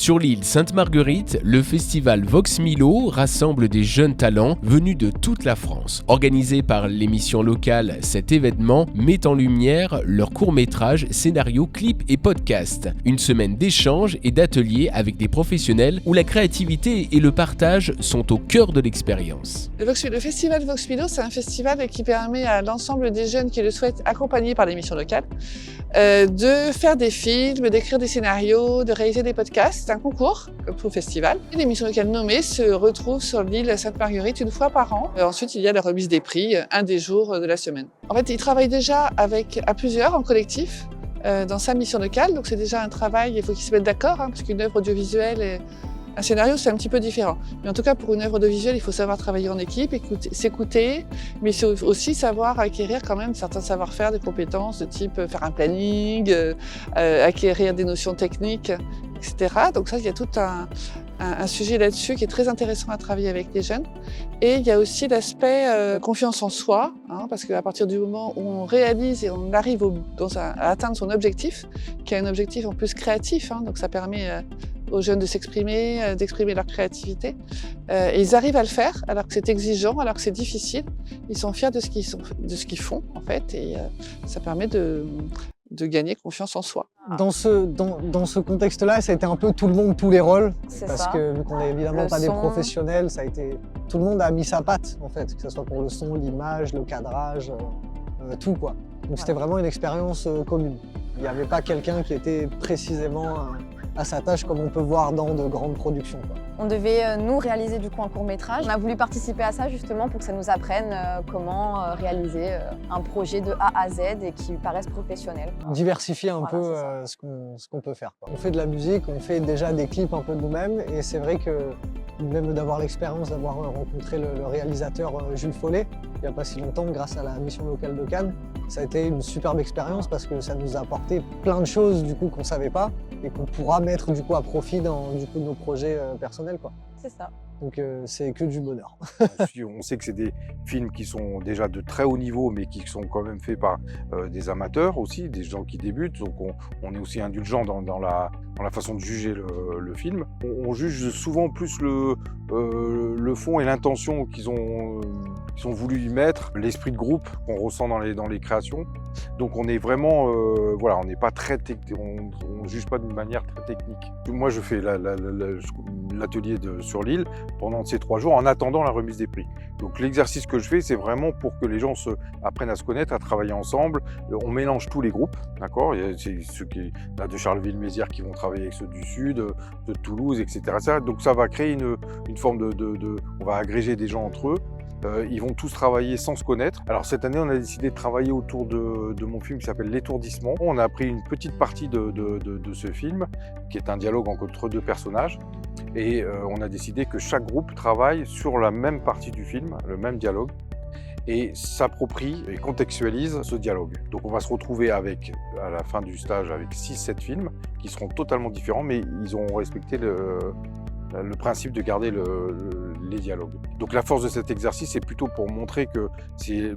Sur l'île Sainte-Marguerite, le festival Vox Milo rassemble des jeunes talents venus de toute la France. Organisé par l'émission locale, cet événement met en lumière leurs courts-métrages, scénarios, clips et podcasts. Une semaine d'échanges et d'ateliers avec des professionnels où la créativité et le partage sont au cœur de l'expérience. Le festival Vox Milo, c'est un festival qui permet à l'ensemble des jeunes qui le souhaitent, accompagnés par l'émission locale, de faire des films, d'écrire des scénarios, de réaliser des podcasts. C'est un concours, comme tout festival. L'émission locale nommée se retrouve sur l'île Sainte-Marguerite une fois par an. Ensuite, il y a la remise des prix, un des jours de la semaine. En fait, ils travaillent déjà à plusieurs, en collectif, dans sa mission locale. Donc c'est déjà un travail, il faut qu'ils se mettent d'accord, parce qu'une œuvre audiovisuelle et un scénario, c'est un petit peu différent. Mais en tout cas, pour une œuvre audiovisuelle, il faut savoir travailler en équipe, s'écouter, mais il faut aussi savoir acquérir quand même certains savoir-faire, des compétences de type faire un planning, acquérir des notions techniques, etc. Donc ça, il y a tout un sujet là-dessus qui est très intéressant à travailler avec les jeunes. Et il y a aussi l'aspect confiance en soi, parce qu'à partir du moment où on réalise et on arrive à atteindre son objectif, qui est un objectif en plus créatif, donc ça permet aux jeunes de s'exprimer, d'exprimer leur créativité. Et ils arrivent à le faire alors que c'est exigeant, alors que c'est difficile. Ils sont fiers de ce qu'ils font en fait, et ça permet de gagner confiance en soi. Dans ce contexte-là, ça a été un peu tout le monde, tous les rôles. Parce que vu qu'on n'est évidemment pas des professionnels, tout le monde a mis sa patte en fait, que ce soit pour le son, l'image, le cadrage, tout quoi. Donc c'était vraiment une expérience commune. Il n'y avait pas quelqu'un qui était précisément à sa tâche comme on peut voir dans de grandes productions, quoi. On devait nous réaliser du coup un court-métrage. On a voulu participer à ça justement pour que ça nous apprenne comment réaliser un projet de A à Z et qui paraisse professionnel. Diversifier un peu ce qu'on peut faire, quoi. On fait de la musique, on fait déjà des clips un peu de nous-mêmes et c'est vrai que même d'avoir l'expérience d'avoir rencontré le réalisateur Jules Follet il n'y a pas si longtemps grâce à la mission locale de Cannes, ça a été une superbe expérience parce que ça nous a apporté plein de choses du coup qu'on ne savait pas et qu'on pourra mettre du coup à profit dans nos projets personnels, quoi. C'est ça. Donc c'est que du bonheur. On sait que c'est des films qui sont déjà de très haut niveau, mais qui sont quand même faits par des amateurs aussi, des gens qui débutent. Donc on est aussi indulgent dans la façon de juger le film. On juge souvent plus le fond et l'intention qu'ils ont voulu y mettre, l'esprit de groupe qu'on ressent dans les créations. Donc on est vraiment, on n'est pas on juge pas d'une manière très technique. Moi je fais l'atelier sur l'île pendant ces 3 jours en attendant la remise des prix. Donc l'exercice que je fais, c'est vraiment pour que les gens apprennent à se connaître, à travailler ensemble. On mélange tous les groupes, d'accord. Il y a ceux de Charleville-Mézières qui vont travailler avec ceux du Sud, de Toulouse, etc. Donc ça va créer une forme on va agréger des gens entre eux. Ils vont tous travailler sans se connaître. Alors cette année, on a décidé de travailler autour de mon film qui s'appelle L'étourdissement. On a pris une petite partie de ce film, qui est un dialogue entre 2 personnages. Et on a décidé que chaque groupe travaille sur la même partie du film, le même dialogue, et s'approprie et contextualise ce dialogue. Donc on va se retrouver à la fin du stage avec 6-7 films qui seront totalement différents, mais ils ont respecté le principe de garder les dialogues. Donc la force de cet exercice, c'est plutôt pour montrer que c'est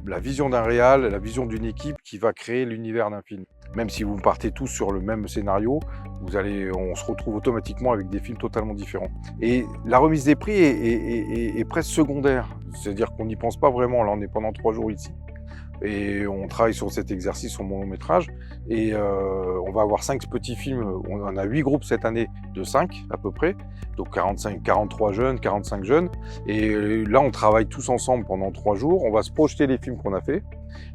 la vision d'un réal, la vision d'une équipe qui va créer l'univers d'un film. Même si vous partez tous sur le même scénario, on se retrouve automatiquement avec des films totalement différents. Et la remise des prix est presque secondaire, c'est-à-dire qu'on n'y pense pas vraiment. Là, on est pendant 3 jours ici. Et on travaille sur cet exercice, sur mon long métrage. Et on va avoir 5 petits films. On en a 8 groupes cette année de 5 à peu près. Donc 43 jeunes, 45 jeunes. Et là, on travaille tous ensemble pendant 3 jours. On va se projeter les films qu'on a fait.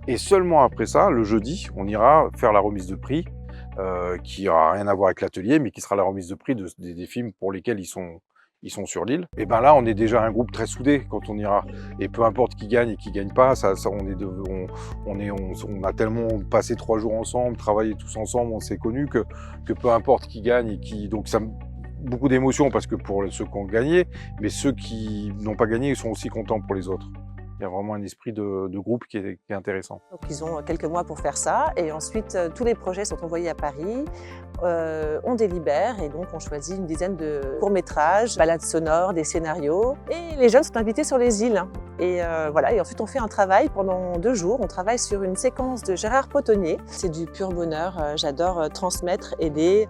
Et seulement après ça, le jeudi, on ira faire la remise de prix qui n'aura rien à voir avec l'atelier, mais qui sera la remise de prix des films pour lesquels ils sont sur l'île. Et ben là, on est déjà un groupe très soudé quand on ira. Et peu importe qui gagne et qui gagne pas, on a tellement passé 3 jours ensemble, travaillé tous ensemble, on s'est connus que peu importe qui gagne et qui, donc ça beaucoup d'émotions parce que pour ceux qui ont gagné, mais ceux qui n'ont pas gagné, ils sont aussi contents pour les autres. Il y a vraiment un esprit de groupe qui est intéressant. Donc ils ont quelques mois pour faire ça et ensuite tous les projets sont envoyés à Paris. on délibère et donc on choisit une dizaine de courts-métrages, balades sonores, des scénarios. Et les jeunes sont invités sur les îles. Et voilà, et ensuite on fait un travail pendant 2 jours. On travaille sur une séquence de Gérard Potonnier. C'est du pur bonheur. J'adore transmettre, aider.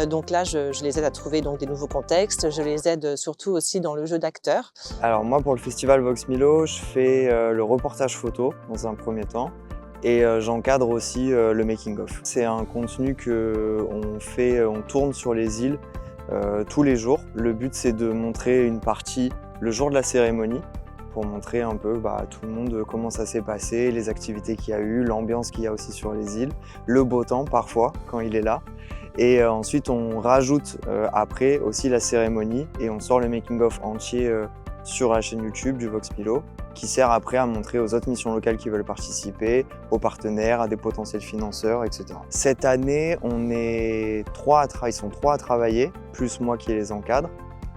Donc là, je les aide à trouver donc, des nouveaux contextes. Je les aide surtout aussi dans le jeu d'acteurs. Alors moi, pour le festival Vox Milo, je fais le reportage photo dans un premier temps. Et j'encadre aussi le making-of. C'est un contenu qu'on tourne sur les îles tous les jours. Le but, c'est de montrer une partie le jour de la cérémonie pour montrer un peu tout le monde comment ça s'est passé, les activités qu'il y a eu, l'ambiance qu'il y a aussi sur les îles, le beau temps parfois quand il est là. Et ensuite, on rajoute après aussi la cérémonie et on sort le making-of entier sur la chaîne YouTube du Vox Milo, qui sert après à montrer aux autres missions locales qui veulent participer, aux partenaires, à des potentiels financeurs, etc. Cette année, ils sont 3 à travailler, plus moi qui les encadre.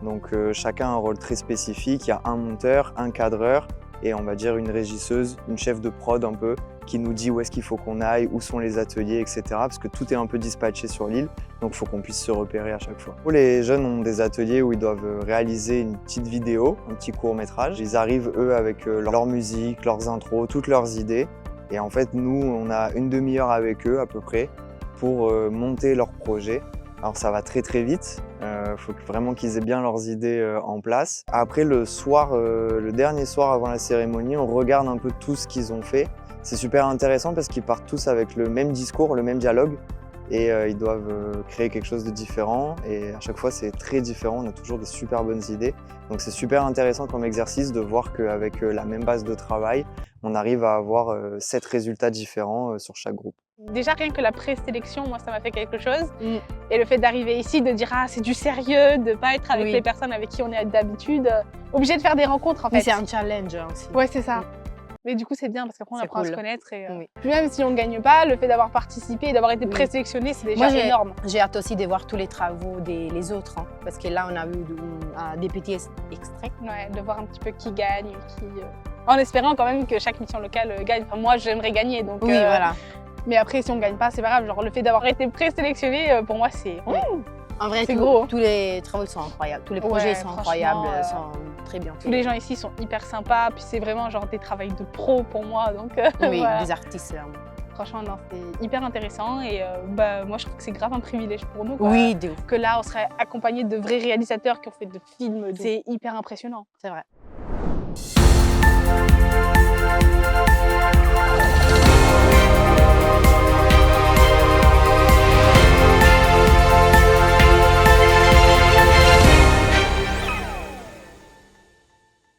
Donc chacun a un rôle très spécifique. Il y a un monteur, un cadreur et on va dire une régisseuse, une chef de prod un peu, qui nous dit où est-ce qu'il faut qu'on aille, où sont les ateliers, etc. Parce que tout est un peu dispatché sur l'île, donc il faut qu'on puisse se repérer à chaque fois. Les jeunes ont des ateliers où ils doivent réaliser une petite vidéo, un petit court-métrage. Ils arrivent, eux, avec leur musique, leurs intros, toutes leurs idées. Et en fait, nous, on a une demi-heure avec eux à peu près pour monter leur projet. Alors ça va très très vite, faut vraiment qu'ils aient bien leurs idées en place. Après le soir, le dernier soir avant la cérémonie, on regarde un peu tout ce qu'ils ont fait. C'est super intéressant parce qu'ils partent tous avec le même discours, le même dialogue et ils doivent créer quelque chose de différent et à chaque fois c'est très différent, on a toujours des super bonnes idées. Donc c'est super intéressant comme exercice de voir qu'avec la même base de travail, on arrive à avoir 7 résultats différents sur chaque groupe. Déjà, rien que la présélection, moi, ça m'a fait quelque chose. Et le fait d'arriver ici, de dire « Ah, c'est du sérieux », de ne pas être avec les personnes avec qui on est d'habitude, obligé de faire des rencontres, en fait. Mais c'est un challenge aussi. Ouais, c'est ça. Mais du coup, c'est bien parce qu'après, on apprend à se connaître. Et, Oui. Puis même si on ne gagne pas, le fait d'avoir participé et d'avoir été présélectionné, c'est déjà énorme. J'ai hâte aussi de voir tous les travaux des autres. Parce que là, on a eu des petits extraits. Ouais, de voir un petit peu qui gagne, en espérant quand même que chaque mission locale gagne. Enfin, moi, j'aimerais gagner. Donc, Oui, voilà. Mais après, si on ne gagne pas, c'est pas grave. Genre, le fait d'avoir été présélectionné, pour moi, c'est En vrai, gros. Tous les travaux sont incroyables. Tous les projets sont incroyables, sont très bien faits. Tous les gens ici sont hyper sympas. Puis c'est vraiment genre des travails de pro pour moi. Donc, oui, voilà. des artistes. Franchement, non, c'est hyper intéressant. Et moi, je trouve que c'est grave un privilège pour nous. Quoi. Oui, de ouf. Que là, on serait accompagné de vrais réalisateurs qui ont fait de films. C'est hyper impressionnant. C'est vrai.